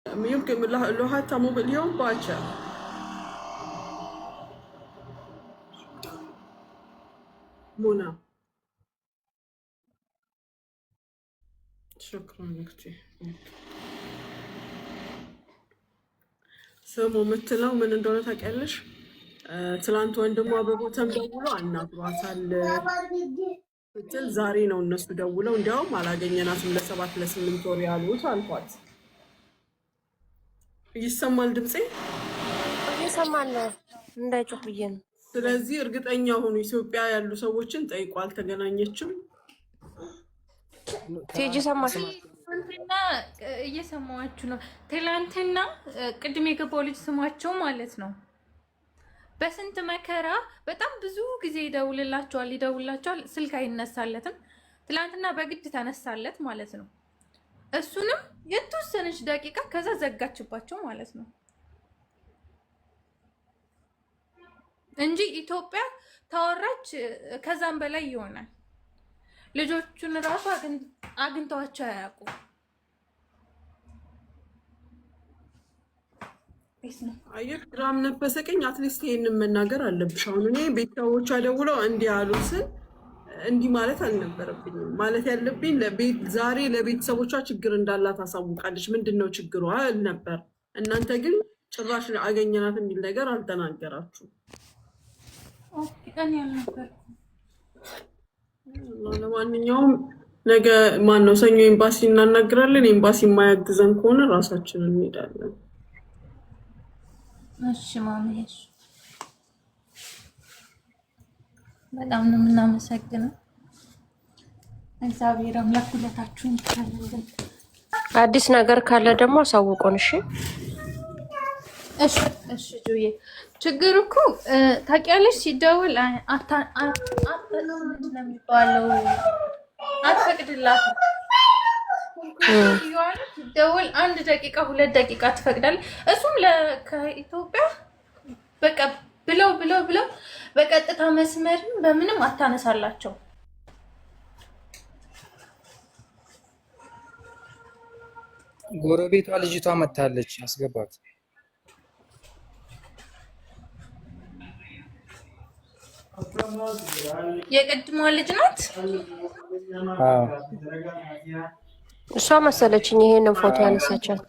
يمكن لو حتى مو باليوم باكر. منى شكرا اختي. ስሙ የምትለው ምን እንደሆነ ታውቂያለሽ? ትላንት ወንድሟ በቦታም ደውሎ አናግሯታል ስትል ዛሬ ነው እነሱ ደውለው እንዲያውም አላገኘናትም ለ7 ለ8 ወር ያሉት አልኳት። ይሰማል ድምፄ? እየሰማን ነው እንዳይጮህ ብዬ ነው። ስለዚህ እርግጠኛ ሆኑ ኢትዮጵያ ያሉ ሰዎችን ጠይቁ። አልተገናኘችም። ቴጂ ሰማሽ? ትናንትና እየሰማችሁ ነው። ትላንትና ቅድም የገባው ልጅ ስማቸው ማለት ነው። በስንት መከራ በጣም ብዙ ጊዜ ይደውልላቸዋል፣ ስልክ አይነሳለትም። ትላንትና በግድ ተነሳለት ማለት ነው። እሱንም የተወሰነች ደቂቃ ከዛ ዘጋችባቸው ማለት ነው እንጂ ኢትዮጵያ ታወራች ከዛም በላይ ይሆናል። ልጆቹን ራሱ አግኝተዋቸው አያውቁም። አየህ ግራም ነፈሰ ቀኝ። አትሊስት ይሄንን መናገር አለብሽ። አሁን እኔ ቤተሰቦቿ ደውለው እንዲህ አሉትን እንዲህ ማለት አልነበረብኝም። ማለት ያለብኝ ዛሬ ለቤተሰቦቿ ችግር እንዳላት አሳውቃለች። ምንድን ነው ችግሯ ነበር። እናንተ ግን ጭራሽ አገኘናት የሚል ነገር አልተናገራችሁ። ለማንኛውም ነገ ማነው ሰኞ ኤምባሲ እናናግራለን። ኤምባሲ የማያግዘን ከሆነ ራሳችንን እንሄዳለን። እሺ ማሚሽ በጣም ነው የምናመሰግነው። እግዚአብሔር አምላክ ሁለታችሁን ይከታተልን። አዲስ ነገር ካለ ደግሞ አሳውቁን። እሺ እሺ እሺ። ጆዬ ችግሩ እኮ ታውቂያለሽ፣ ሲደውል የሚባለው አትፈቅድላትም። ሲደውል 1 ደቂቃ 2 ደቂቃ ትፈቅዳለች። እሱም ከኢትዮጵያ በቃ ብለው በቀጥታ መስመርም በምንም አታነሳላቸው። ጎረቤቷ ልጅቷ መታለች፣ አስገባት። የቅድሟ ልጅ ናት። እሷ መሰለችኝ ይሄንን ፎቶ ያነሳቻት።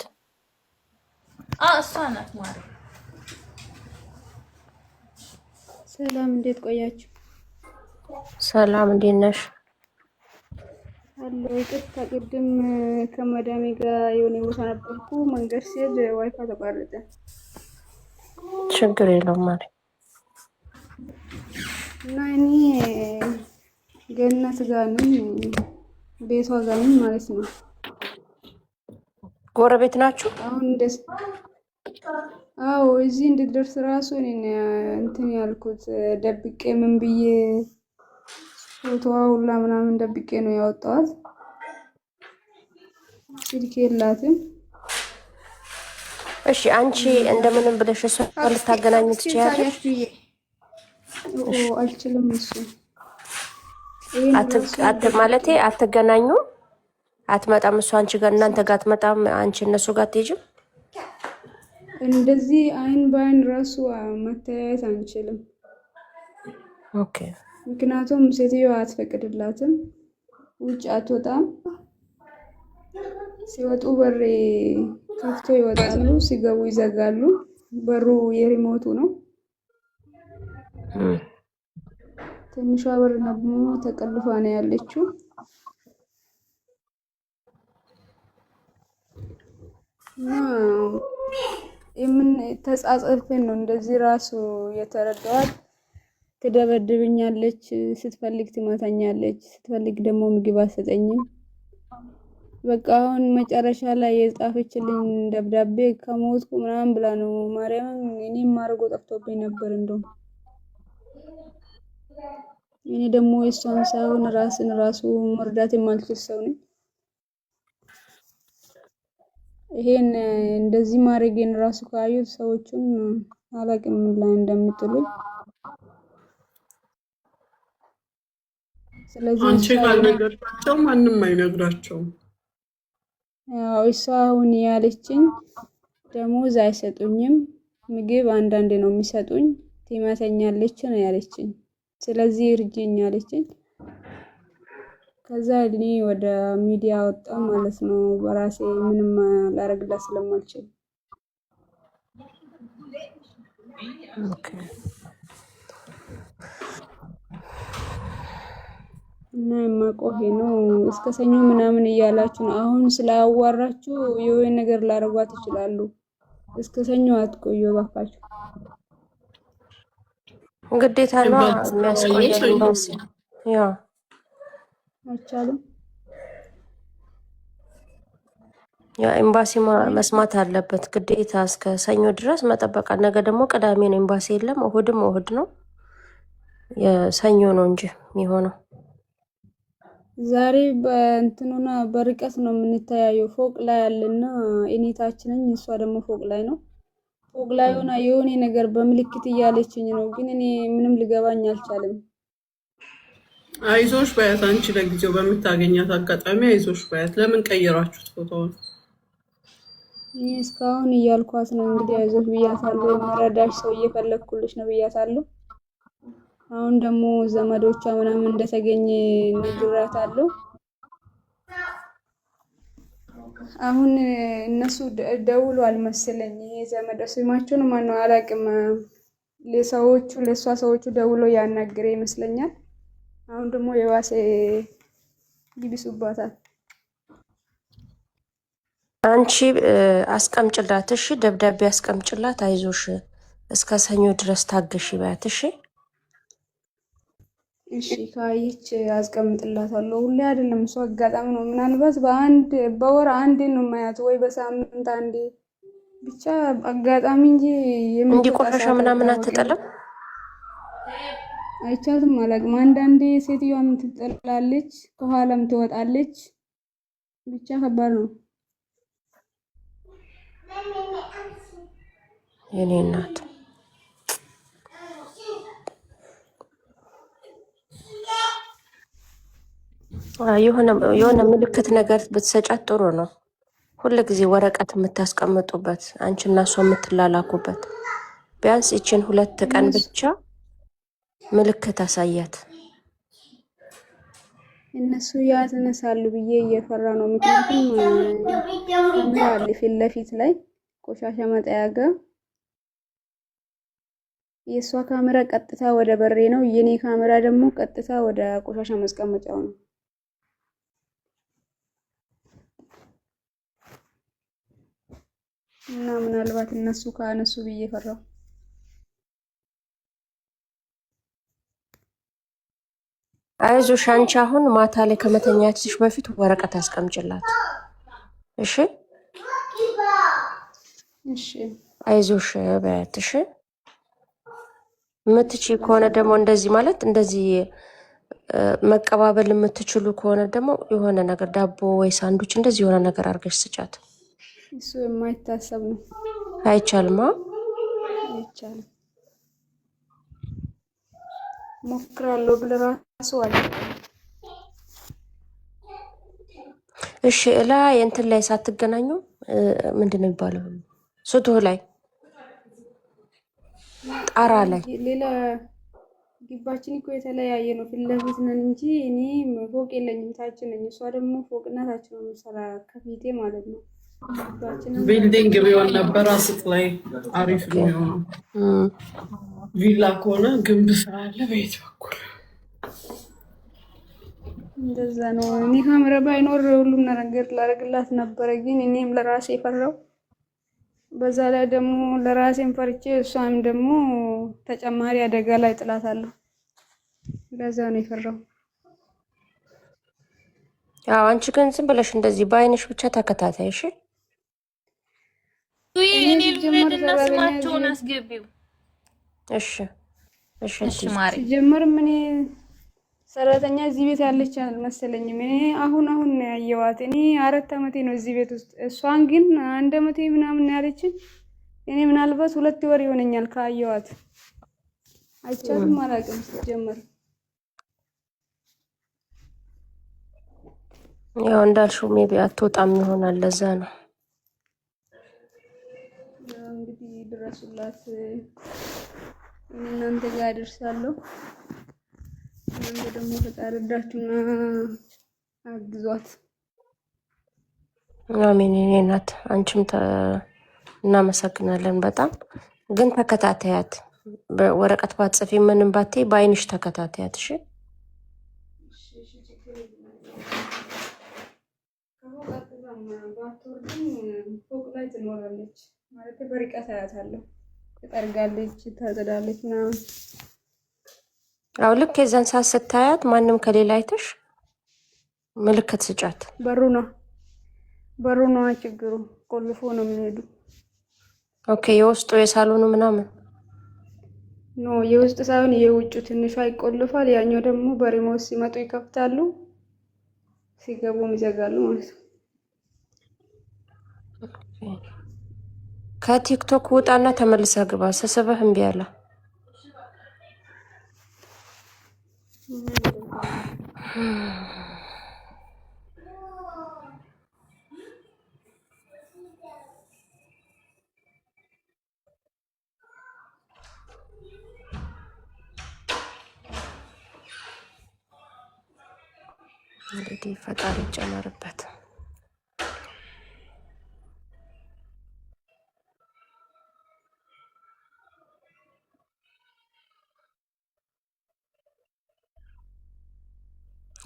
እሷ ናት ማለት። ሰላም እንዴት ቆያችሁ? ሰላም እንዴት ነሽ? አሎ ይቅርታ፣ ቅድም ከመዳሜ ጋር የሆነ ቦታ ነበርኩ። መንገድ ሲሄድ ዋይፋይ ተቋረጠ። ችግር የለውም ማለት እና እኔ ገነት ጋር ነኝ፣ ቤቷ ጋር ነኝ ማለት ነው። ጎረቤት ናችሁ? አሁን አዎ፣ እዚህ እንድደርስ ራሱ እኔ እንትን ያልኩት ደብቄ ምን ብዬ ፎቶዋ ሁላ ምናምን ደብቄ ነው ያወጣኋት። ስልክ የላትም። እሺ አንቺ እንደምንም ብለሽ እሷ ልታገናኝ ትችያለሽ? አልችልም። እሱ ማለቴ አትገናኙም? አትመጣም? እሱ አንቺ ጋር እናንተ ጋር አትመጣም? አንቺ እነሱ ጋር አትሄጂም? እንደዚህ አይን በአይን ራሱ መተያየት አንችልም። ኦኬ። ምክንያቱም ሴትዮዋ አትፈቅድላትም። ውጭ አትወጣም። ሲወጡ በር ከፍቶ ይወጣሉ፣ ሲገቡ ይዘጋሉ። በሩ የሪሞቱ ነው። ትንሿ በር ደግሞ ተቀልፋ ነው ያለችው። የምን ተጻጽፈን ነው እንደዚህ ራሱ የተረዳዋት። ትደበድብኛለች፣ ስትፈልግ ትመታኛለች፣ ስትፈልግ ደግሞ ምግብ አትሰጠኝም። በቃ አሁን መጨረሻ ላይ የጻፈችልኝ ደብዳቤ ከሞትኩ ምናምን ብላ ነው። ማርያም እኔም ማርጎ ጠፍቶብኝ ነበር። እንደውም እኔ ደግሞ እሷን ሳይሆን ራስን ራሱ መርዳት የማልችል ሰው ነኝ። ይሄን እንደዚህ ማድረጌን ራሱ ካዩት ሰዎችን አላቅም ላይ እንደምጥሉኝ። ስለዚህ አንቺ ካልነገርሻቸው ማንም አይነግራቸውም። ያው እሷ አሁን ያለችኝ ደሞዝ አይሰጡኝም፣ ምግብ አንዳንዴ ነው የሚሰጡኝ፣ ትመተኛለች ነው ያለችኝ። ስለዚህ እርጅኝ ያለችኝ። ከዛ እኔ ወደ ሚዲያ ወጣሁ ማለት ነው። በራሴ ምንም ላረግላት ስለማልችል ኦኬ። እና የማቆሄ ነው። እስከ ሰኞ ምናምን እያላችሁ ነው። አሁን ስላዋራችሁ የሆነ ነገር ላረጓት ይችላሉ። እስከ ሰኞ አትቆዩ ባካችሁ። ግዴታ ነው የሚያስቆየን ኤምባሲ። ያ አይቻልም። ያ ኤምባሲ መስማት አለበት ግዴታ እስከ ሰኞ ድረስ መጠበቅ። ነገ ደግሞ ቅዳሜ ነው፣ ኤምባሲ የለም። እሁድም እሁድ ነው፣ የሰኞ ነው እንጂ የሚሆነው። ዛሬ በእንትኑና በርቀት ነው የምንተያየው። ፎቅ ላይ ያለና እኔ ታች ነኝ፣ እሷ ደግሞ ፎቅ ላይ ነው። ፎቅ ላይ ሆና የሆነ ነገር በምልክት እያለችኝ ነው፣ ግን እኔ ምንም ሊገባኝ አልቻለም። አይዞሽ በያት፣ አንቺ ለጊዜው በምታገኛት አጋጣሚ አይዞሽ በያት። ለምን ቀየራችሁት ፎቶውን? እኔ እስካሁን እያልኳት ነው እንግዲህ አይዞሽ ብያታለሁ። መረዳሽ ሰው እየፈለግኩልሽ ነው ብያታለሁ። አሁን ደግሞ ዘመዶቿ ምናምን እንደተገኘ ነግራታለሁ። አሁን እነሱ ደውሏል መሰለኝ። ይሄ ዘመድ ስማቸውን ማነው አላውቅም። ለእሷ ሰዎቹ ደውሎ ያናግረ ይመስለኛል። አሁን ደግሞ የዋሴ ይብሱባታል። አንቺ አስቀምጭላት እሺ፣ ደብዳቤ አስቀምጭላት። አይዞሽ እስከ ሰኞ ድረስ ታገሽ በያት እሺ። እሺ ካይች አስቀምጥላታለሁ። ሁሌ አይደለም እሱ አጋጣሚ ነው። ምናልባት በወር አንዴ ነው ማያት ወይ በሳምንት አንዴ ብቻ አጋጣሚ እንጂ ቆሻሻ ምናምን አትጥልም። አይቻትም አላውቅም። አንዳንዴ ሴትዮዋም ትጥላለች፣ ከኋላም ትወጣለች። ብቻ ከባድ ነው። የኔ እናት የሆነ ምልክት ነገር ብትሰጫት ጥሩ ነው። ሁሉ ጊዜ ወረቀት የምታስቀምጡበት አንቺ እና እሷ የምትላላኩበት ቢያንስ ይችን 2 ቀን ብቻ ምልክት አሳያት። እነሱ ያስነሳሉ ብዬ እየፈራ ነው። ምክንያቱም ካሜራ አለ ፊት ለፊት ላይ ቆሻሻ መጣያ ጋር። የእሷ ካሜራ ቀጥታ ወደ በሬ ነው፣ የኔ ካሜራ ደግሞ ቀጥታ ወደ ቆሻሻ ማስቀመጫው ነው። እና ምናልባት እነሱ ካነሱ ብዬ ፈራው። አይዞሽ አንቺ አሁን ማታ ላይ ከመተኛትሽ በፊት ወረቀት አስቀምጭላት እሺ። እሺ አይዞሽ በያት እሺ። የምትችይ ከሆነ ደግሞ እንደዚህ ማለት እንደዚህ መቀባበል የምትችሉ ከሆነ ደግሞ የሆነ ነገር ዳቦ ወይ ሳንዱች እንደዚህ የሆነ ነገር አድርገሽ ስጫት። እሱ የማይታሰብ ነው። አይቻልማ። አይቻልም። ሞክራለሁ ብለህ ራሱ አለ። እሺ እላ የእንትን ላይ ሳትገናኙ ምንድን ነው የሚባለው? ሱቱህ ላይ ጣራ ላይ ሌላ ግባችን እኮ የተለያየ ነው። ፊት ለፊት ነን እንጂ እኔ ፎቅ የለኝም፣ ታች ነኝ። እሷ ደግሞ ፎቅና ታች ነው የምሰራ ከፊቴ ማለት ነው። ቢልዲንግ ቢሆን ነበር አስጥ ላይ አሪፍ ነው የሚሆነው። ቪላ ከሆነ ግንብ ስላለ በየት በኩል እንደዛ ነው። እኔ ካሜራ ባይኖር ሁሉም ነገር ላደርግላት ነበረ፣ ግን እኔም ለራሴ ፈራው። በዛ ላይ ደግሞ ለራሴም ፈርቼ እሷም ደግሞ ተጨማሪ አደጋ ላይ ጥላታለሁ። ለዛ ነው የፈራው። ያው አንቺ ግን ዝም ብለሽ እንደዚህ በአይንሽ ብቻ ተከታታይ እሺ። እኔ ልውረድና ስማቸውን አስገቢው እሺ እሺ። ሲጀመር ምን ሰራተኛ እዚህ ቤት ያለች አልመሰለኝም። እኔ አሁን ነው ያየዋት። እኔ 4 ዓመቴ ነው እዚህ ቤት ውስጥ፣ እሷን ግን 1 ዓመቴ ምናምን ያለችኝ። እኔ ምናልባት 2 ወር ይሆነኛል ካየዋት። አይቻልም አላውቅም ሲጀመር። ያው እንዳልሽው ሜቢ አትወጣም ይሆናል ለዛ ነው። እንግዲህ ድረሱላት፣ እናንተ ጋር አደርሳለሁ። እናንተ ደግሞ ፈጣሪ እርዳችሁና አግዟት። አሜን። የኔ እናት አንቺም እናመሰግናለን በጣም ግን ተከታታያት። በወረቀት ባትጽፊ ምንም ባትይ በአይንሽ ተከታታያት እሺ። ፎቅ ላይ ትኖራለች ማለት በርቀት አያታለሁ። ትጠርጋለች፣ ታጸዳለች ምናምን። አዎ ልክ የዛን ሰዓት ስታያት ማንም ከሌላ አይተሽ ምልክት ስጫት። በሩ ነው ችግሩ። ቆልፎ ነው የሚሄዱ። ኦኬ የውስጡ የሳሎኑ ምናምን ኖ የውስጥ ሳይሆን የውጭ ትንሿ ይቆልፋል። ያኛው ደግሞ በሪሞት ሲመጡ ይከፍታሉ፣ ሲገቡም ይዘጋሉ ማለት ነው። ከቲክቶክ ውጣና ተመልሰ ግባ። ስስበህ እምቢ አለ። እንግዲህ ፈጣሪ ይጨመርበት።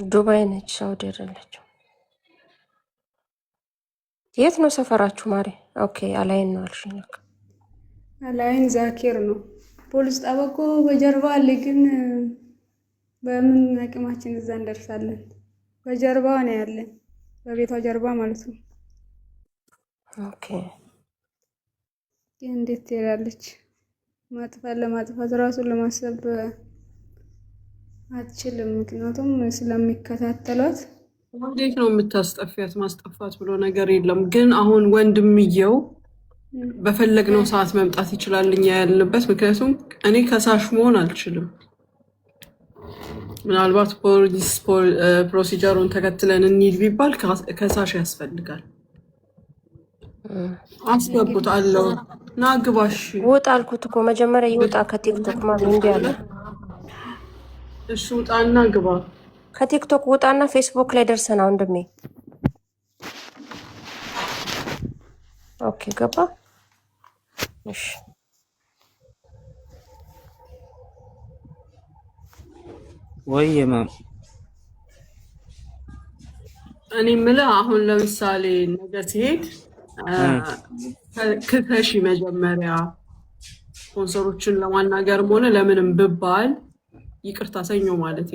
ዱባይ ነች፣ ሳውዲ አይደለችም። የት ነው ሰፈራችሁ ማሪ? ኦኬ አላይን ነው አልሽኝ። አላይን ዛኪር ነው። ፖሊስ ጣበቆ በጀርባ አለ፣ ግን በምን አቅማችን እዛ እንደርሳለን? በጀርባ ነው ያለን፣ በቤቷ ጀርባ ማለት ነው። ኦኬ እንዴት ትሄዳለች? ለማጥፋት ራሱን ለማሰብ አትችልም፣ ምክንያቱም ስለሚከታተሏት። እንዴት ነው የምታስጠፊያት? ማስጠፋት ብሎ ነገር የለም። ግን አሁን ወንድምየው በፈለግነው ሰዓት መምጣት ይችላል እኛ ያልንበት። ምክንያቱም እኔ ከሳሽ መሆን አልችልም። ምናልባት ፖሊስ ፕሮሲጀሩን ተከትለን እንሂድ ቢባል ከሳሽ ያስፈልጋል። አስገቡት አለው። ናግባሽ ውጣ አልኩት እኮ መጀመሪያ ይውጣ ከቲክቶክ ማለት እንዴ አለ። እሺ ውጣና ግባ። ከቲክቶክ ውጣና ፌስቡክ ላይ ደርሰና ወንድሜ። ኦኬ ገባ። እሺ ወይ እኔ የምልህ አሁን ለምሳሌ ነገ ሲሄድ ክተሺ መጀመሪያ ስፖንሰሮችን ለማናገርም ሆነ ለምንም ብባል ይቅርታ ሰኞ ማለት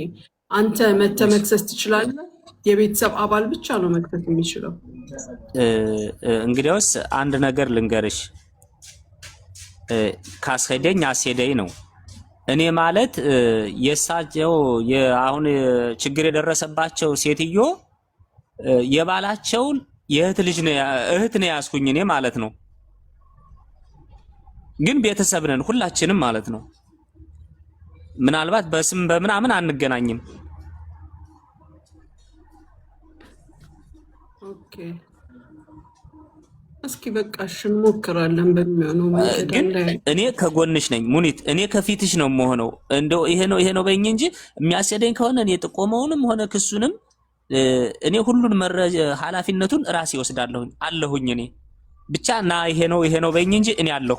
አንተ መተህ መክሰስ ትችላለህ። የቤተሰብ አባል ብቻ ነው መክሰስ የሚችለው። እንግዲያውስ አንድ ነገር ልንገርሽ፣ ካስሄደኝ አስሄደኝ ነው። እኔ ማለት የሳቸው አሁን ችግር የደረሰባቸው ሴትዮ የባላቸውን እህት ነው ያስኩኝ እኔ ማለት ነው። ግን ቤተሰብ ነን ሁላችንም ማለት ነው። ምናልባት በስም በምናምን አንገናኝም። ኦኬ እስኪ በቃሽ እንሞክራለን በሚሆነው ግን እኔ ከጎንሽ ነኝ ሙኒት፣ እኔ ከፊትሽ ነው የምሆነው። እንደው ይሄ ነው በእኝ እንጂ የሚያስደኝ ከሆነ እኔ ጥቆመውንም ሆነ ክሱንም እኔ ሁሉን መረጃ ኃላፊነቱን ራሴ ወስዳለሁኝ አለሁኝ። እኔ ብቻ እና ይሄ ነው በእኝ እንጂ እኔ አለሁ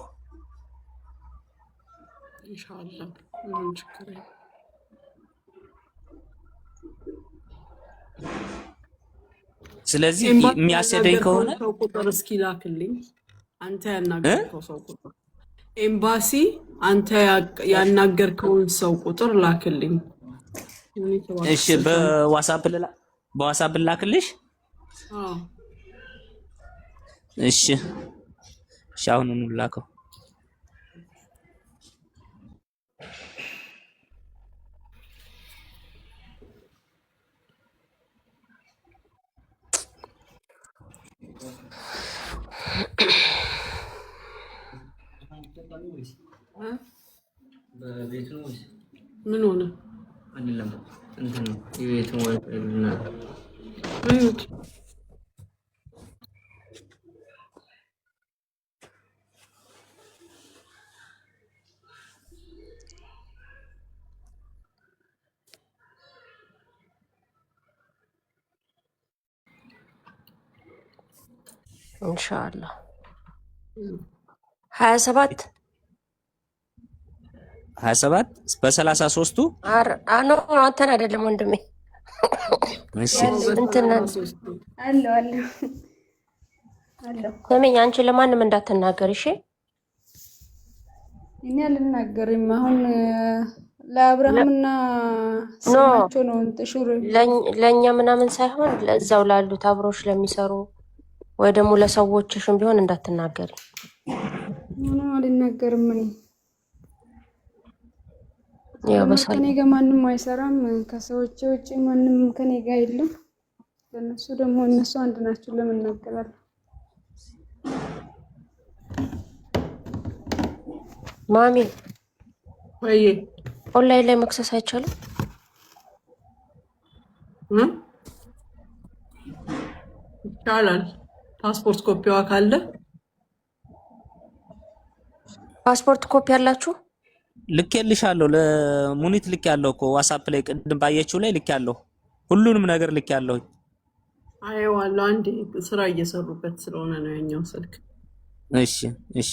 ኢንሻአላህ። ስለዚህ የሚያስደኝ ከሆነ ሰው ቁጥር እስኪ ላክልኝ። አንተ ያናገርከው ሰው ቁጥር ኤምባሲ አንተ ያናገርከውን ሰው ቁጥር ላክልኝ። እሺ በዋትስአፕ ላክልሽ። እሺ አሁን ላከው። ምን ሆነ? አይደለም እንትን ነው የቤቱን እዩት። ኢንሻአላህ 27 በ33ቱ አኖ አንተን አይደለም ወንድሜ። እሺ እንትን አለው ስሚኝ፣ አንቺ ለማንም እንዳትናገር እሺ። እኔ አልናገርም። አሁን ለአብርሃምና ስማቸው ነው እንትሹር ለኛ ምናምን ሳይሆን ለዛው ላሉት አብሮሽ ለሚሰሩ ወይ ደግሞ ለሰዎችሽም ቢሆን እንዳትናገሪ። ምንም አልናገርም። እኔ ያው በሰላም ከኔ ጋር ማንም አይሰራም። ከሰዎች ውጪ ማንም ከኔ ጋር የለም። ለነሱ ደግሞ እነሱ አንድ ናቸው። ለምን እናገራለሁ? ማሚ ወይ ኦንላይን ላይ መክሰስ አይቻልም? ይቻላል። ፓስፖርት ኮፒዋ ካለ ፓስፖርት ኮፒ አላችሁ? ልኬልሻለሁ። ለሙኒት ልክ ያለው እኮ ዋትስአፕ ላይ ቅድም ባየችው ላይ ልክ ያለው ሁሉንም ነገር ልክ ያለው። አየዋለሁ። አንዴ ስራ እየሰሩበት ስለሆነ ነው ያኛው ስልክ። እሺ